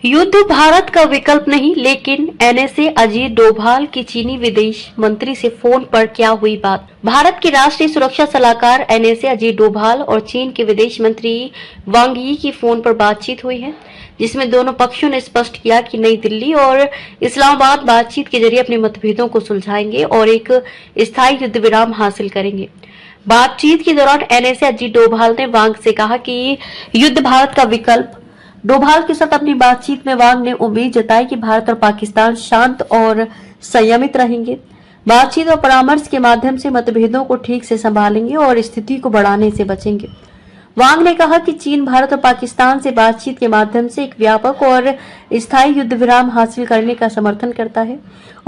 युद्ध भारत का विकल्प नहीं, लेकिन एनएसए अजीत डोभाल की चीनी विदेश मंत्री से फोन पर क्या हुई बात। भारत के राष्ट्रीय सुरक्षा सलाहकार एनएसए अजीत डोभाल और चीन के विदेश मंत्री वांग यी की फोन पर बातचीत हुई है, जिसमें दोनों पक्षों ने स्पष्ट किया कि नई दिल्ली और इस्लामाबाद बातचीत के जरिए अपने मतभेदों को सुलझाएंगे और एक स्थायी युद्ध विराम हासिल करेंगे। बातचीत के दौरान एनएसए अजीत डोभाल ने वांग से कहा कि युद्ध भारत का विकल्प। डोभाल के साथ अपनी बातचीत में वांग ने उम्मीद जताई कि भारत और पाकिस्तान शांत और संयमित रहेंगे, बातचीत और परामर्श के माध्यम से मतभेदों को ठीक से संभालेंगे और स्थिति को बढ़ाने से बचेंगे। वांग ने कहा कि चीन भारत और पाकिस्तान से बातचीत के माध्यम से एक व्यापक और स्थायी युद्ध विराम हासिल करने का समर्थन करता है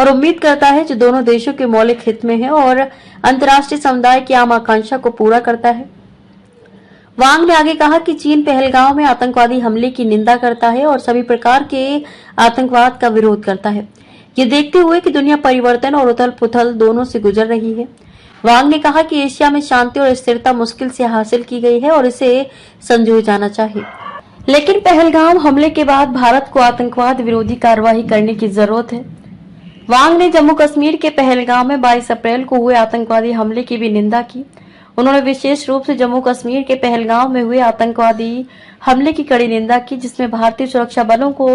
और उम्मीद करता है जो दोनों देशों के मौलिक हित में है और अंतर्राष्ट्रीय समुदाय की आम आकांक्षा को पूरा करता है। वांग ने आगे कहा कि चीन पहलगांव में आतंकवादी हमले की निंदा करता है और सभी प्रकार के आतंकवाद का विरोध करता है, ये देखते हुए कि दुनिया परिवर्तन और उथल पुथल दोनों से गुजर रही है। वांग ने कहा कि एशिया में शांति और स्थिरता मुश्किल से हासिल की गई है और इसे संजोए जाना चाहिए, लेकिन पहलगाम हमले के बाद भारत को आतंकवाद विरोधी कार्रवाई करने की जरूरत है। वांग ने जम्मू कश्मीर के पहलगाम में 22 अप्रैल को हुए आतंकवादी हमले की भी निंदा की। उन्होंने विशेष रूप से जम्मू कश्मीर के पहलगाम में हुए आतंकवादी हमले की कड़ी निंदा की, जिसमें भारतीय सुरक्षा बलों को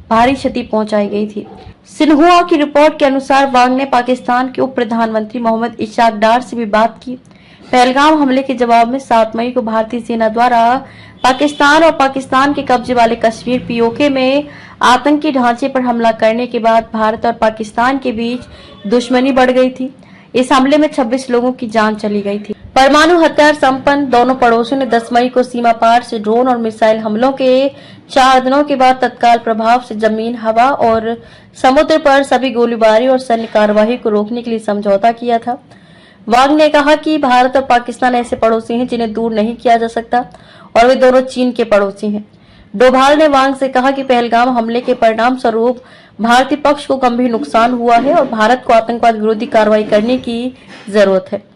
भारी क्षति पहुंचाई गई थी। सिन्हुआ की रिपोर्ट के अनुसार वांग ने पाकिस्तान के उप प्रधानमंत्री मोहम्मद इशाक डार से भी बात की। पहलगाम हमले के जवाब में 7 मई को भारतीय सेना द्वारा पाकिस्तान और पाकिस्तान के कब्जे वाले कश्मीर पीओके में आतंकी ढांचे पर हमला करने के बाद भारत और पाकिस्तान के बीच दुश्मनी बढ़ गई थी। इस हमले में 26 लोगों की जान चली गई थी। परमाणु हथियार संपन्न दोनों पड़ोसियों ने 10 मई को सीमा पार से ड्रोन और मिसाइल हमलों के 4 दिनों के बाद तत्काल प्रभाव से जमीन, हवा और समुद्र पर सभी गोलीबारी और सैन्य कार्यवाही को रोकने के लिए समझौता किया था। वांग ने कहा कि भारत और पाकिस्तान ऐसे पड़ोसी हैं जिन्हें दूर नहीं किया जा सकता और वे दोनों चीन के पड़ोसी हैं। डोभाल ने वांग से कहा कि पहलगाम हमले के परिणाम स्वरूप भारतीय पक्ष को गंभीर नुकसान हुआ है और भारत को आतंकवाद विरोधी कार्रवाई करने की जरूरत है।